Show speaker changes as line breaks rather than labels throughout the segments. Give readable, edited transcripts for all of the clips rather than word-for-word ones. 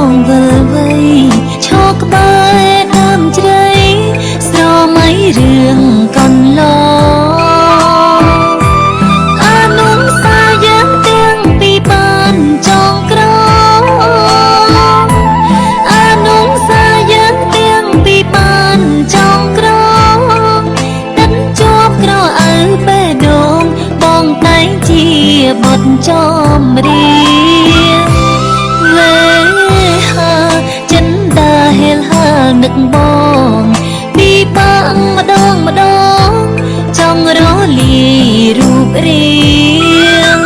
ងវិលវ័យឈរក្បែរដើមជ្រៃស្រមៃរឿងកន្លងអានុសាយើងទាំងពីរបានចងក្រងអានុសាយើងទាំងពីរបានចងក្រងដិនជាប់ក្រអៅបេះដូងបងតែងជាបុត្រចំរៀងវេហាចិនដាហេលហានឹកបងពីបាំងម្ដងម្ដងចង់រលាយរូបរាង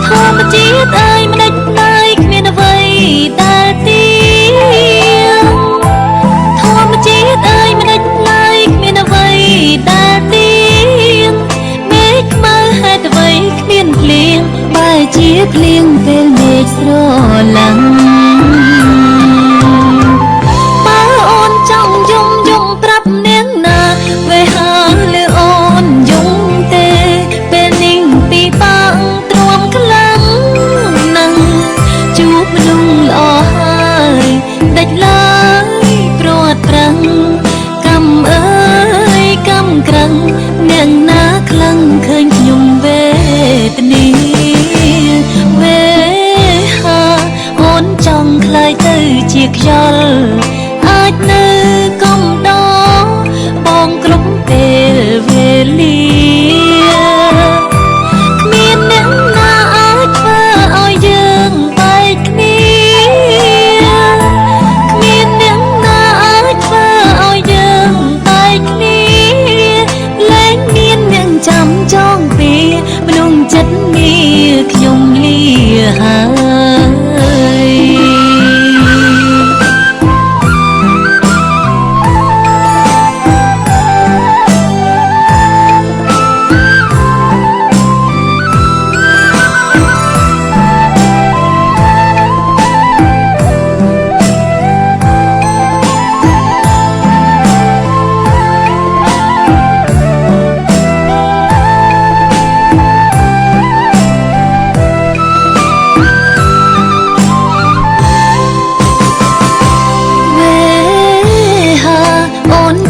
ធម្មជាតិអើយមិនដេចផ្ដាយគ្មានអ្វីដែលទៀងធម្មជាតិអើយមិនដេចផ្ដាយគ្មានអ្វីដែលទៀងមេឃខ្មៅហេតុអ្វីគ្មានភ្លៀងបែរជាភ្លៀងពេលមេឃស្រឡាំងបើអូនចង់យំប្រាប់នាងណាវេហាលើអូនយំទេពេលនេះពីបាំងទ្រាំខ្លាំងណាស់ជួបមនុស្សល្អហើយដាច់ឡើយព្រាត់ប្រាំងកំអើយកំក្រឹងនាងណាខ្លាំងឃើញខ្ញុំវេទនាវេហាអូនចង់ខ្លាយទៅជាខ្យល់អាចនៅកំដរបងគ្រប់ពេលវេលាគ្មានអ្នកណាអាចធ្វើឲ្យយើងបែកគ្នាគ្មានអ្នកណាអាចធ្វើឲ្យយើងបែកគ្នាលែងមានអ្នកចាំចងពីមនុស្សចិត្តងារខ្ញុំលាហើយ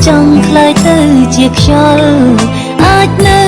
ចង់ខ្លាយទៅជាខ្យល់អាចនៅ